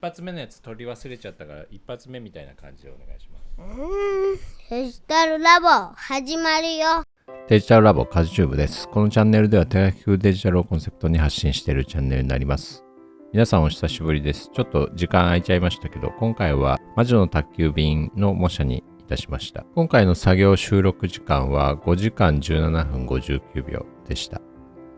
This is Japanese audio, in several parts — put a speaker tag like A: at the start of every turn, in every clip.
A: 発目のやつ取り忘れちゃったから一発目みたいな感じでお願いします。
B: デジタルラボ始まるよ。
A: デジタルラボカズチューブです。このチャンネルでは手書き風デジタルをコンセプトに発信しているチャンネルになります。皆さんお久しぶりです。ちょっと時間空いちゃいましたけど、今回は魔女の宅急便の模写にいたしました。今回の作業収録時間は5時間17分59秒でした。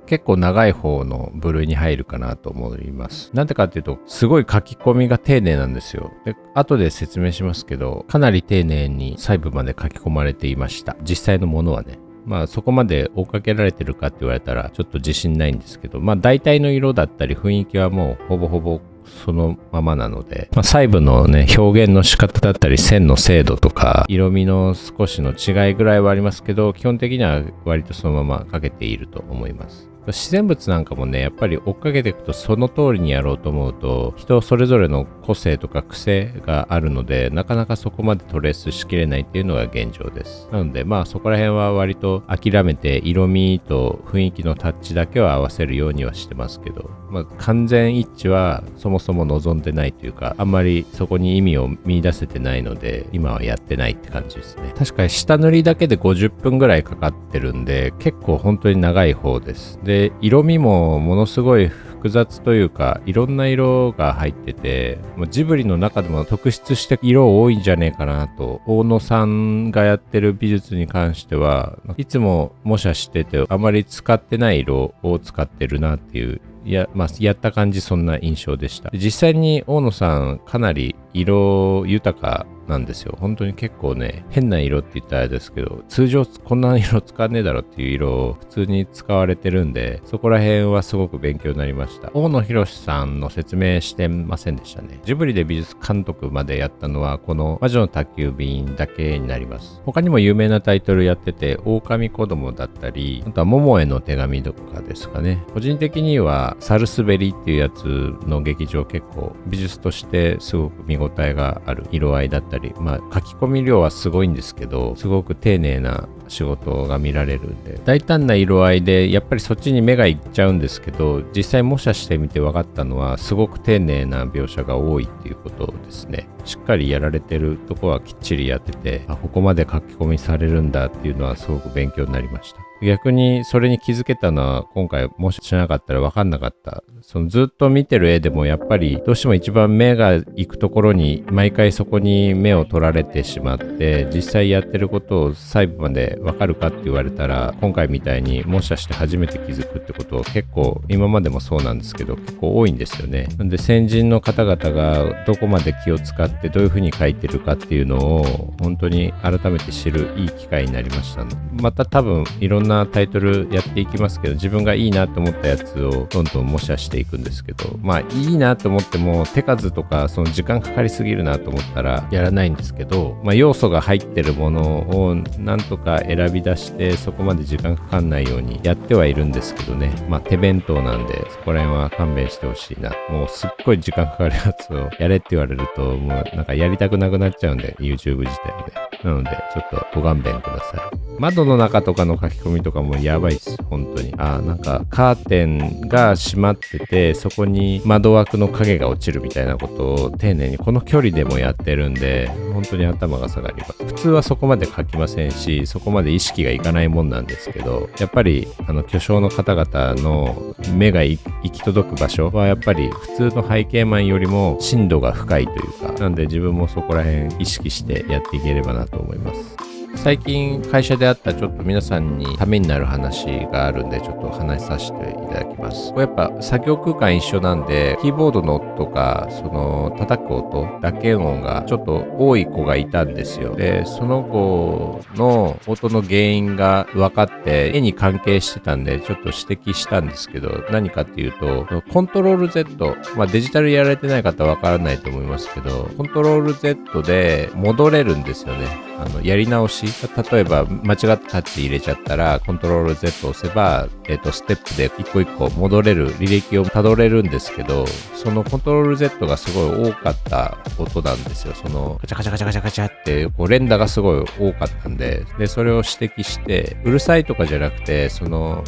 A: 結構長い方の部類に入るかなと思います。なんでかっていうと、すごい書き込みが丁寧なんですよ。で、後で説明しますけど、かなり丁寧に細部まで書き込まれていました。実際のものはね。まあそこまで追っかけられてるかって言われたらちょっと自信ないんですけど、まあ大体の色だったり雰囲気はもうほぼほぼそのままなので、細部のね、表現の仕方だったり線の精度とか色味の少しの違いぐらいはありますけど、基本的には割とそのまま描けていると思います。自然物なんかもね、やっぱり追っかけていくとその通りにやろうと思うと人それぞれの個性とか癖があるので、なかなかそこまでトレースしきれないっていうのが現状です。なのでまあそこら辺は割と諦めて色味と雰囲気のタッチだけは合わせるようにはしてますけど、まあ完全一致はそもそも望んでないというか、あんまりそこに意味を見出せてないので今はやってないって感じですね。確かに下塗りだけで50分ぐらいかかってるんで、結構本当に長い方です。で、色味もものすごい複雑というか、いろんな色が入ってて、ジブリの中でも特筆して色多いんじゃねえかなと。大野さんがやってる美術に関してはいつも模写しててあまり使ってない色を使ってるなっていう、やった感じそんな印象でした。実際に大野さんかなり色豊かなんですよ。本当に結構ね、変な色って言ったらあれですけど、通常こんな色使わねえだろっていう色を普通に使われてるんで、そこら辺はすごく勉強になりました。大野博さんの説明してませんでしたね。ジブリで美術監督までやったのはこの魔女の宅急便だけになります。他にも有名なタイトルやってて、狼子供だったり、あとは桃への手紙とかですかね。個人的にはサルスベリっていうやつの劇場、結構美術としてすごく見応えがある色合いだったり、書き込み量はすごいんですけど、すごく丁寧な仕事が見られるんで、大胆な色合いでやっぱりそっちに目がいっちゃうんですけど、実際模写してみて分かったのはすごく丁寧な描写が多いっていうことですね。しっかりやられてるとこはきっちりやってて、ここまで書き込みされるんだっていうのはすごく勉強になりました。逆にそれに気づけたのは、今回もししなかったら分かんなかった。ずっと見てる絵でもやっぱりどうしても一番目が行くところに毎回そこに目を取られてしまって、実際やってることを細部まで分かるかって言われたら、今回みたいに模写して初めて気づくってことを結構今までもそうなんですけど結構多いんですよね。なんで先人の方々がどこまで気を使ってどういう風に描いてるかっていうのを本当に改めて知るいい機会になりましたので、また多分いろんなタイトルやっていきますけど、自分がいいなと思ったやつをどんどん模写していくんですけど、いいなと思っても手数とかその時間かかりすぎるなと思ったらやらないんですけど、要素が入ってるものをなんとか選び出してそこまで時間かかんないようにやってはいるんですけどね。手弁当なんでそこら辺は勘弁してほしいな。もうすっごい時間かかるやつをやれって言われるともうなんかやりたくなくなっちゃうんで、 YouTube 自体で。なのでちょっとご勘弁ください。窓の中とかの書き込みとかもやばいっす、本当に。なんかカーテンが閉まっててそこに窓枠の影が落ちるみたいなことを丁寧にこの距離でもやってるんで、本当に頭が下がります。普通はそこまで書きませんし、そこまで意識がいかないもんなんですけど、やっぱり巨匠の方々の目が行き届く場所はやっぱり普通の背景マンよりも深度が深いというか、なんで自分もそこら辺意識してやっていければなと思います。最近会社であったちょっと皆さんにためになる話があるんで、ちょっとお話しさせていただきます。これやっぱ作業空間一緒なんで、キーボードの音とか叩く音、打鍵音がちょっと多い子がいたんですよ。で、その子の音の原因が分かって絵に関係してたんでちょっと指摘したんですけど、何かっていうとコントロール Z、デジタルやられてない方は分からないと思いますけど、コントロール Z で戻れるんですよね。やり直し例えば間違ったタッチ入れちゃったらコントロール Z を押せば、ステップで一個一個戻れる履歴をたどれるんですけど、そのコントロール Z がすごい多かった音なんですよ。そのカチャカチャカチャカチャカチャってこう連打がすごい多かったんで、それを指摘して、うるさいとかじゃなくて、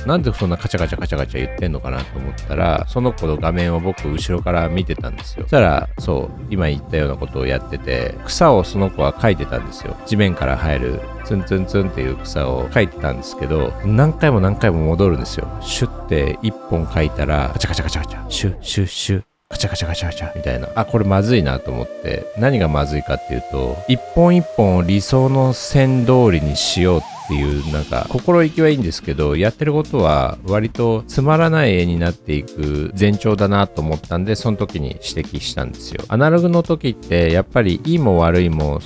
A: なんでそんなカチャカチャカチャカチャ言ってんのかなと思ったら、その子の画面を僕後ろから見てたんですよ。そしたら、そう、今言ったようなことをやってて、草をその子は描いてたんですよ。地面から生えるツンツンツンっていう草を描いてたんですけど、何回も何回も戻るんですよ。シュッて一本描いたら、カチャカチャカチャカチャ、シュッシュッシュッ、カチャカチャカチャカチャみたいな。これまずいなと思って、何がまずいかっていうと、一本一本を理想の線通りにしようっていう、なんか心意気はいいんですけど、やってることは割とつまらない絵になっていく前兆だなと思ったんで、その時に指摘したんですよ。アナログの時ってやっぱりいいも悪いも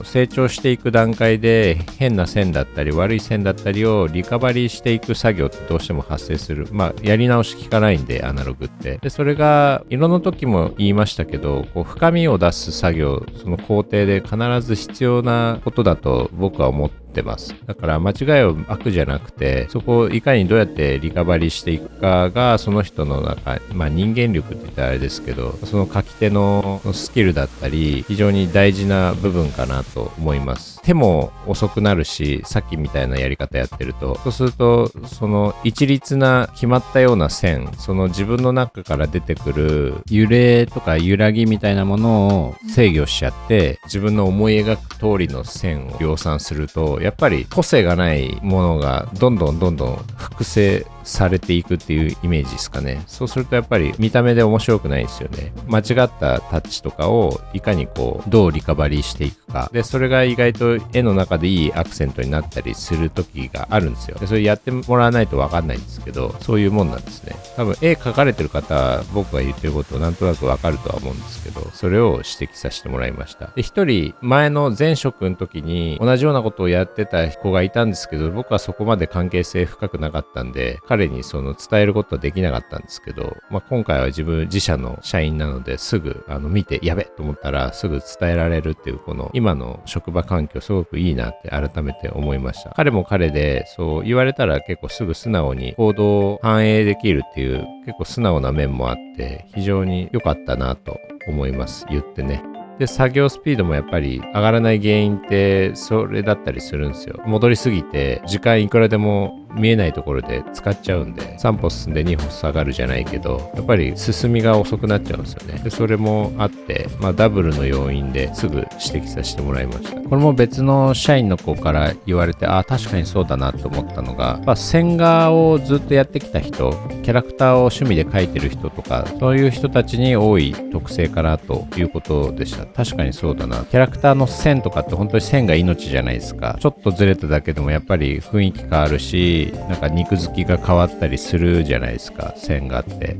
A: 成長していく段階で変な線だったり悪い線だったりをリカバリーしていく作業ってどうしても発生する。やり直し効かないんで、アナログって。で、それが色の時も言いましたけど、こう深みを出す作業、その工程で必ず必要なことだと僕は思ってます。だから間違いを悪じゃなくて、そこをいかにどうやってリカバリーしていくかがその人の中、人間力って言ったらあれですけど、その書き手のスキルだったり非常に大事な部分かなと思います。手も遅くなるし、さっきみたいなやり方やってると、そうするとその一律な決まったような線、その自分の中から出てくる揺れとか揺らぎみたいなものを制御しちゃって、自分の思い描く通りの線を量産すると、やっぱり個性がないものがどんどん複製されていくっていうイメージですかね。そうするとやっぱり見た目で面白くないですよね。間違ったタッチとかをいかにどうリカバリーしていくか。で、それが意外と絵の中でいいアクセントになったりする時があるんですよ。で、それやってもらわないとわかんないんですけど、そういうもんなんですね。多分絵描かれてる方は僕が言ってることをなんとなくわかるとは思うんですけど、それを指摘させてもらいました。で、一人前の前職の時に同じようなことをやってた子がいたんですけど、僕はそこまで関係性深くなかったんで、彼に伝えることはできなかったんですけど、今回は自社の社員なのですぐ見てやべと思ったらすぐ伝えられるっていう、この今の職場環境すごくいいなって改めて思いました。彼も彼でそう言われたら結構すぐ素直に行動を反映できるっていう結構素直な面もあって非常に良かったなと思います。言ってね。で、作業スピードもやっぱり上がらない原因ってそれだったりするんですよ。戻りすぎて時間いくらでも見えないところで使っちゃうんで、3歩進んで2歩下がるじゃないけど、やっぱり進みが遅くなっちゃうんですよね。で、それもあって、ダブルの要因ですぐ指摘させてもらいました。これも別の社員の子から言われて、確かにそうだなと思ったのが、線画をずっとやってきた人、キャラクターを趣味で描いてる人とか、そういう人たちに多い特性かなということでした。確かにそうだな。キャラクターの線とかって本当に線が命じゃないですか。ちょっとずれただけでもやっぱり雰囲気変わるし、なんか肉付きが変わったりするじゃないですか、線があって。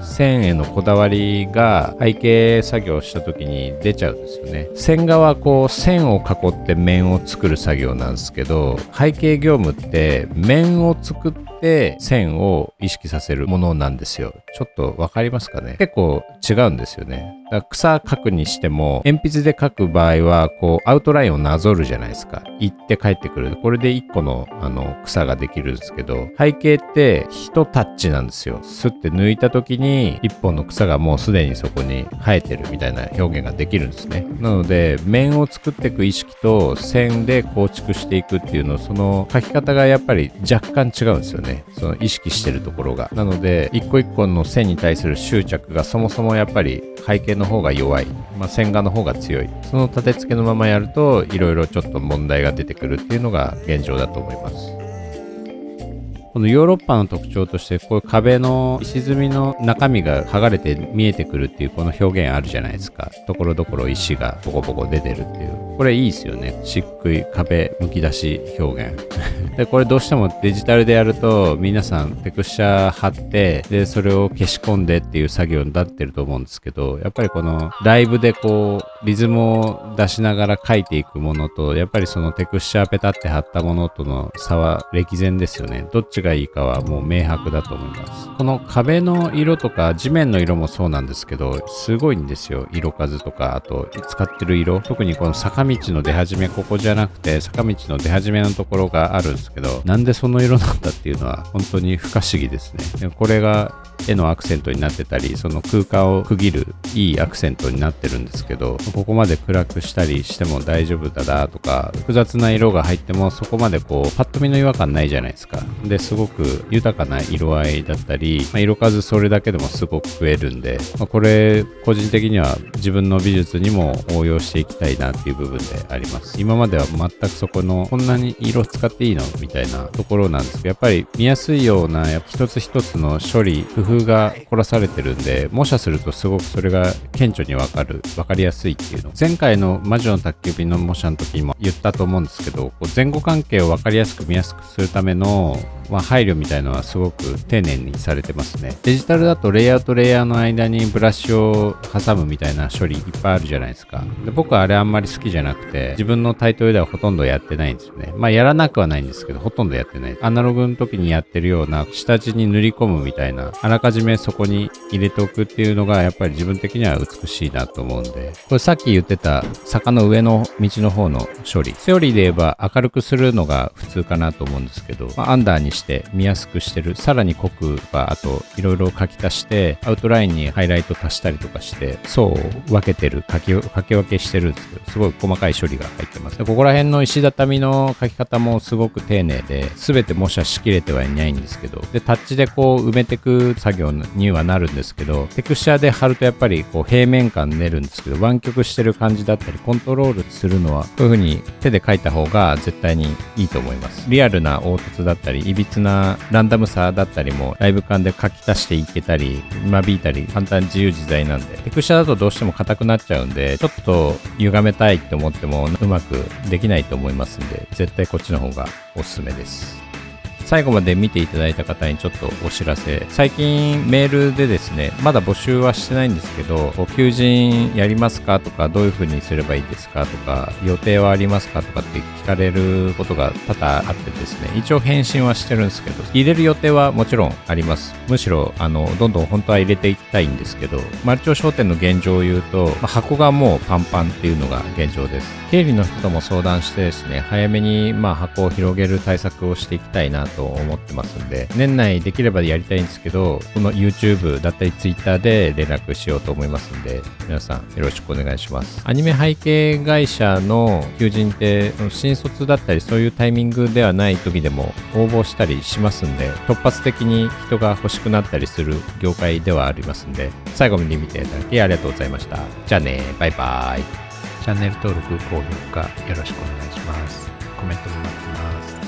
A: 線へのこだわりが背景作業した時に出ちゃうんですよね。線画は線を囲って面を作る作業なんですけど、背景業務って面を作って線を意識させるものなんですよ。ちょっとわかりますかね。結構違うんですよね。だから草描くにしても鉛筆で描く場合はアウトラインをなぞるじゃないですか。行って帰ってくる。これで一個の草ができるんですけど、背景って一タッチなんですよ。スッて抜いた時に一本の草がもうすでにそこに生えてるみたいな表現ができるんですね。なので面を作っていく意識と線で構築していくっていうの、その描き方がやっぱり若干違うんですよね。その意識してるところが。なので一個一個の線に対する執着がそもそもやっぱり背景の方が弱い、線画の方が強い。その立て付けのままやるといろいろちょっと問題が出てくるっていうのが現状だと思います。このヨーロッパの特徴として、こういう壁の石積みの中身が剥がれて見えてくるっていうこの表現あるじゃないですか。ところどころ石がボコボコ出てるっていう。これいいですよね。漆喰壁むき出し表現。で、これどうしてもデジタルでやると皆さんテクスチャー貼って、で、それを消し込んでっていう作業になってると思うんですけど、やっぱりこのライブでリズムを出しながら描いていくものと、やっぱりそのテクスチャーペタって貼ったものとの差は歴然ですよね。どっちがいいかはもう明白だと思います。この壁の色とか地面の色もそうなんですけど、すごいんですよ。色数とか、あと使ってる色。特にこの坂道の出始め、ここじゃ
C: なくて坂道の出始めのところがあるんですけど、なんでその色なんだっていうのは本当に不可思議ですね。でもこれが絵のアクセントになってたり、その空間を区切るいいアクセントになってるんですけど、ここまで暗くしたりしても大丈夫だなとか、複雑な色が入ってもそこまでこうパッと見の違和感ないじゃないですか。ですごく豊かな色合いだったり、色数それだけでもすごく増えるんで、これ個人的には自分の美術にも応用していきたいなっていう部分であります。今までは全くそこのこんなに色使っていいのみたいなところなんですけど、やっぱり見やすいような一つ一つの処理工夫が凝らされてるんで、模写するとすごくそれが顕著にわかりやすいっていうの、前回の魔女の宅急便の模写の時にも言ったと思うんですけど、前後関係をわかりやすく見やすくするための配慮みたいのはすごく丁寧にされてますね。デジタルだとレイアウトレイヤーの間にブラシを挟むみたいな処理いっぱいあるじゃないですか。で、僕はあれあんまり好きじゃなくて、自分のタイトルではほとんどやってないんですよね。やらなくはないんですけど、ほとんどやってない。アナログの時にやってるような下地に塗り込むみたいな、あらかじめそこに入れておくっていうのがやっぱり自分的には美しいなと思うんで、これさっき言ってた坂の上の道の方の処理、セオリーで言えば明るくするのが普通かなと思うんですけど、アンダーにして見やすくしてる、さらに濃くあといろいろ書き足して、アウトラインにハイライト足したりとかして層を分けてる、書き分けしてるんですけど、すごい細かい処理が入ってます。でここら辺の石畳の書き方もすごく丁寧で、全て模写しきれてはいないんですけど、でタッチでこう埋めていく作業にはなるんですけど、テクスチャーで貼るとやっぱりこう平面感出るんですけど、湾曲してる感じだったりコントロールするのはこういう風に手で書いた方が絶対にいいと思います。リアルな凹凸だったりいびつなランダムさだったりもライブ感で書き足していけたり間引いたり簡単自由自在なんで、テクスチャーだとどうしても硬くなっちゃうんで、ちょっと歪めたいって思ってもうまくできないと思いますんで、絶対こっちの方がおすすめです。最後まで見ていただいた方にちょっとお知らせ。最近メールでですね、まだ募集はしてないんですけど、求人やりますかとか、どういう風にすればいいですかとか、予定はありますかとかって聞かれることが多々あってですね、一応返信はしてるんですけど、入れる予定はもちろんあります。むしろ、どんどん本当は入れていきたいんですけど、マルチョ商店の現状を言うと、箱がもうパンパンっていうのが現状です。経理の人とも相談してですね、早めに箱を広げる対策をしていきたいなと思ってますんで、年内できればやりたいんですけど、この YouTube だったり Twitter で連絡しようと思いますんで、皆さんよろしくお願いします。アニメ背景会社の求人って新卒だったりそういうタイミングではない時でも応募したりしますんで、突発的に人が欲しくなったりする業界ではありますんで、最後まで見ていただきありがとうございました。じゃあね、バイバイ。チャンネル登録、高評価よろしくお願いします。コメントも待ってます。